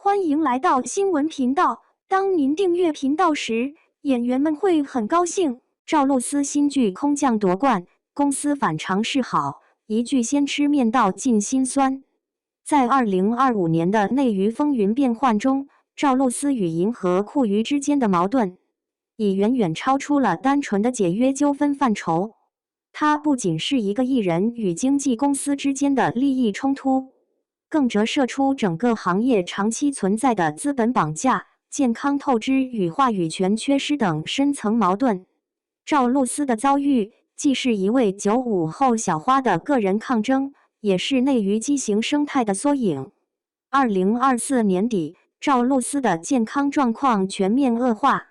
欢迎来到新闻频道。当您订阅频道时，演员们会很高兴。赵露思新剧空降夺冠，公司反常示好，一句先吃面道尽心酸。在2025年的内娱风云变幻中，赵露思与银河酷娱之间的矛盾已远远超出了单纯的解约纠纷范畴。它不仅是一个艺人与经纪公司之间的利益冲突，更折射出整个行业长期存在的资本绑架、健康透支与话语权缺失等深层矛盾。赵露思的遭遇，既是一位95后小花的个人抗争，也是内娱畸形生态的缩影。2024年底，赵露思的健康状况全面恶化，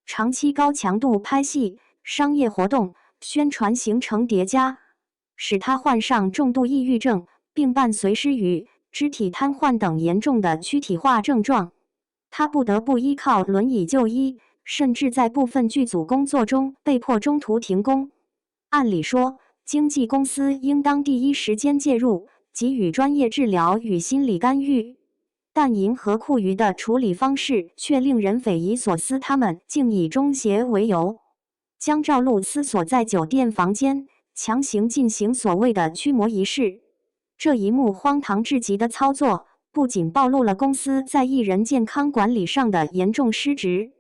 长期高强度拍戏、商业活动、宣传行程叠加，使她患上重度抑郁症，并伴随失语、肢体瘫痪等严重的躯体化症状。她不得不依靠轮椅就医，甚至在部分剧组工作中被迫中途停工。按理说，经纪公司应当第一时间介入，给予专业治疗与心理干预，但银河酷娱的处理方式却令人匪夷所思。他们竟以中邪为由，将赵露思锁在酒店房间，强行进行所谓的驱魔仪式。这一幕荒唐至极的操作，不仅暴露了公司在艺人健康管理上的严重失职，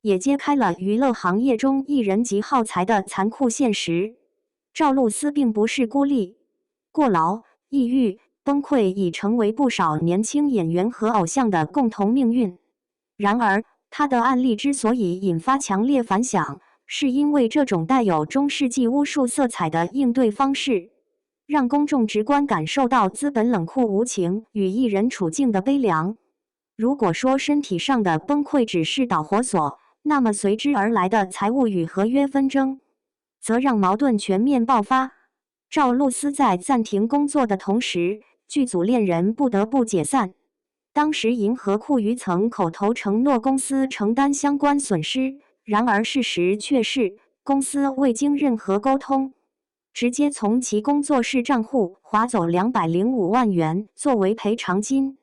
也揭开了娱乐行业中艺人及耗材的残酷现实。赵露思并不是孤立，过劳、抑郁、崩溃已成为不少年轻演员和偶像的共同命运。然而，她的案例之所以引发强烈反响，是因为这种带有中世纪巫术色彩的应对方式，让公众直观感受到资本冷酷无情与艺人处境的悲凉。如果说身体上的崩溃只是导火索，那么随之而来的财务与合约纷争，则让矛盾全面爆发。赵露思在暂停工作的同时，剧组恋人不得不解散。当时银河酷娱曾口头承诺公司承担相关损失，然而事实却是，公司未经任何沟通，直接从其工作室账户划走205万元作为赔偿金。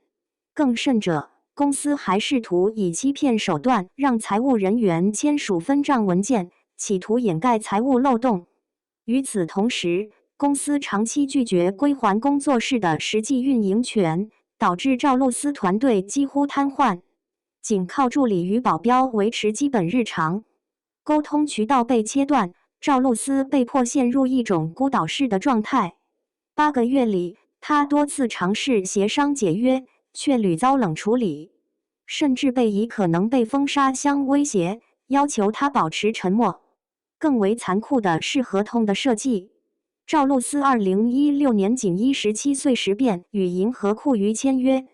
更甚者，公司还试图以欺骗手段让财务人员签署分账文件，企图掩盖财务漏洞。与此同时，公司长期拒绝归还工作室的实际运营权，导致赵露思团队几乎瘫痪，仅靠助理与保镖维持基本日常。沟通渠道被切断，赵露思被迫陷入一种孤岛式的状态。8个月里，她多次尝试协商解约，却屡遭冷处理，甚至被以可能被封杀相威胁，要求她保持沉默。更为残酷的是合同的设计。赵露思2016年仅17岁时便与银河酷娱签约，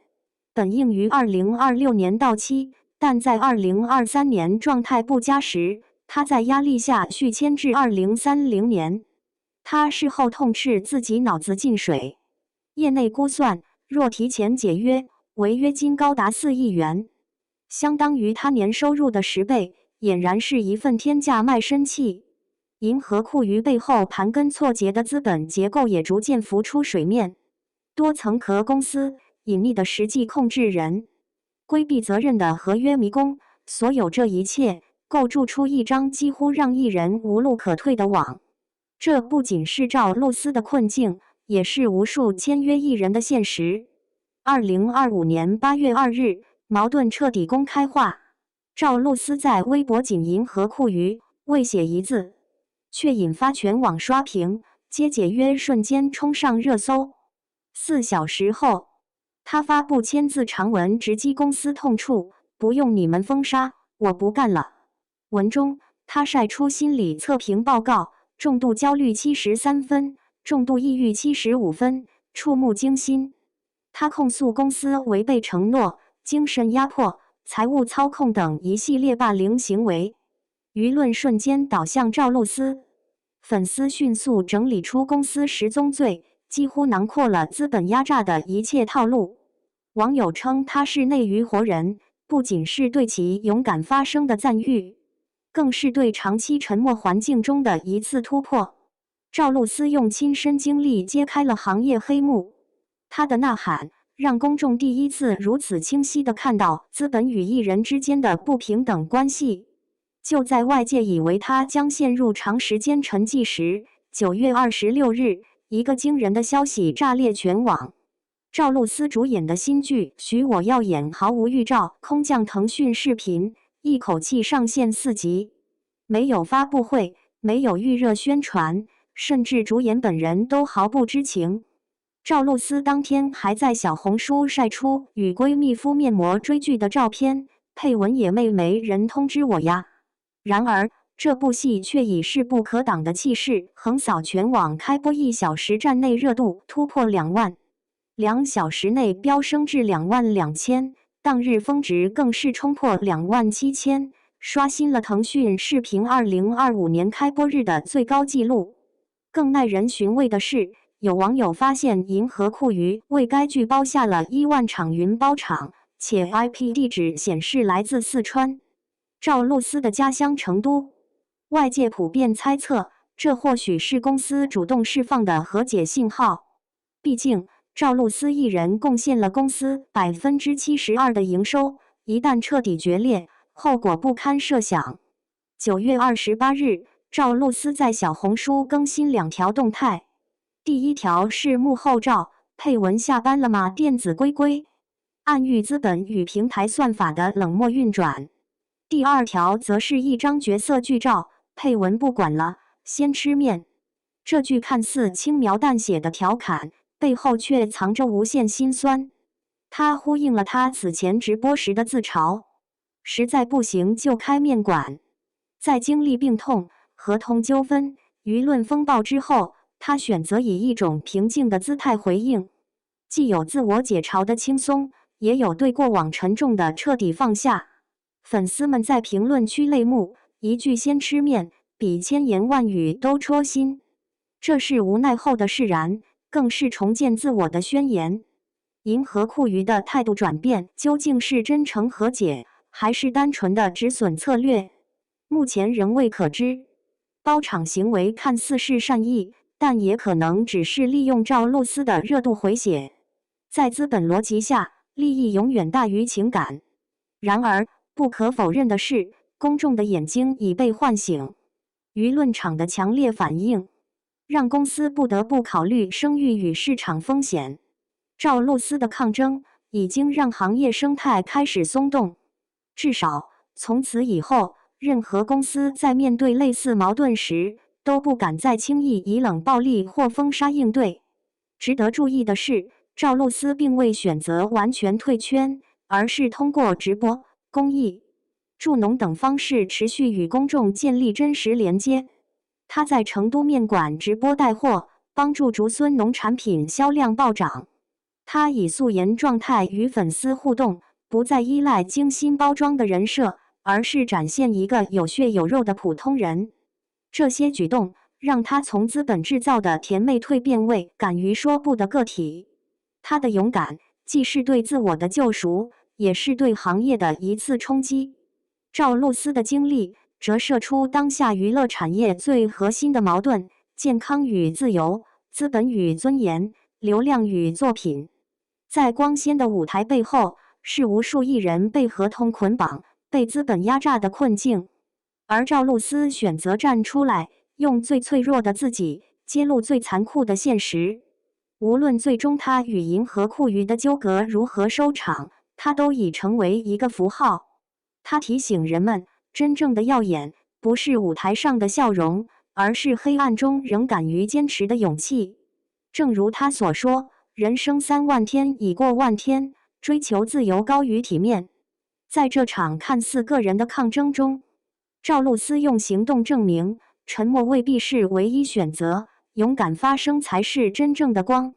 本应于2026年到期，但在2023年状态不佳时，她在压力下续签至2030年。她事后痛斥自己脑子进水。业内估算，若提前解约，违约金高达4亿元，相当于她年收入的10倍，俨然是一份天价卖身契。银河酷娱背后盘根错节的资本结构也逐渐浮出水面，多层壳公司、隐秘的实际控制人、规避责任的合约迷宫，所有这一切构筑出一张几乎让艺人无路可退的网。这不仅是赵露思的困境，也是无数签约艺人的现实。2025年8月2日，矛盾彻底公开化。赵露思在微博仅银河酷娱未写一字，却引发全网刷屏，接解约瞬间冲上热搜。4小时后，他发布签字长文，直击公司痛处：不用你们封杀，我不干了。文中，他晒出心理测评报告，重度焦虑73分，重度抑郁75分，触目惊心。他控诉公司违背承诺、精神压迫、财务操控等一系列霸凌行为。舆论瞬间倒向赵露思，粉丝迅速整理出公司10宗罪，几乎囊括了资本压榨的一切套路。网友称他是内娱活人，不仅是对其勇敢发声的赞誉，更是对长期沉默环境中的一次突破。赵露思用亲身经历揭开了行业黑幕，她的呐喊让公众第一次如此清晰地看到资本与艺人之间的不平等关系。就在外界以为他将陷入长时间沉寂时，9月26日，一个惊人的消息炸裂全网。赵露思主演的新剧《许我耀眼》毫无预兆空降腾讯视频，一口气上线4集，没有发布会，没有预热宣传，甚至主演本人都毫不知情。赵露思当天还在小红书晒出与闺蜜敷面膜追剧的照片，配文也没人通知我呀。然而，这部戏却以势不可挡的气势横扫全网，开播1小时站内热度突破2万，2小时内飙升至22000，当日峰值更是冲破27000，刷新了腾讯视频2025年开播日的最高纪录。更耐人寻味的是，有网友发现银河酷娱为该剧包下了1万场云包场，且 IP 地址显示来自四川。赵露思的家乡成都，外界普遍猜测，这或许是公司主动释放的和解信号。毕竟，赵露思一人贡献了公司72%的营收，一旦彻底决裂，后果不堪设想。9月28日，赵露思在小红书更新2条动态，第一条是幕后照，配文下班了吗？电子龟龟，暗喻资本与平台算法的冷漠运转。第二条则是一张角色剧照，配文不管了，先吃面。这句看似轻描淡写的调侃，背后却藏着无限心酸。它呼应了他此前直播时的自嘲：实在不行就开面馆。在经历病痛、合同纠纷、舆论风暴之后，他选择以一种平静的姿态回应，既有自我解嘲的轻松，也有对过往沉重的彻底放下。粉丝们在评论区泪目，一句先吃面，比千言万语都戳心。这是无奈后的释然，更是重建自我的宣言。银河酷娱的态度转变，究竟是真诚和解，还是单纯的止损策略？目前仍未可知。包场行为看似是善意，但也可能只是利用赵露思的热度回血。在资本逻辑下，利益永远大于情感。然而，不可否认的是，公众的眼睛已被唤醒，舆论场的强烈反应，让公司不得不考虑声誉与市场风险。赵露思的抗争已经让行业生态开始松动，至少从此以后，任何公司在面对类似矛盾时，都不敢再轻易以冷暴力或封杀应对。值得注意的是，赵露思并未选择完全退圈，而是通过直播、公益、助农等方式持续与公众建立真实连接。他在成都面馆直播带货，帮助竹荪农产品销量暴涨。他以素颜状态与粉丝互动，不再依赖精心包装的人设，而是展现一个有血有肉的普通人。这些举动让他从资本制造的甜妹蜕变为敢于说不的个体。他的勇敢，既是对自我的救赎，也是对行业的一次冲击。赵露思的经历折射出当下娱乐产业最核心的矛盾：健康与自由，资本与尊严，流量与作品。在光鲜的舞台背后，是无数艺人被合同捆绑、被资本压榨的困境。而赵露思选择站出来，用最脆弱的自己揭露最残酷的现实。无论最终他与银河酷娱的纠葛如何收场，他都已成为一个符号。他提醒人们，真正的耀眼不是舞台上的笑容，而是黑暗中仍敢于坚持的勇气。正如他所说，人生3万天已过万天，追求自由高于体面。在这场看似个人的抗争中，赵露思用行动证明，沉默未必是唯一选择，勇敢发声才是真正的光。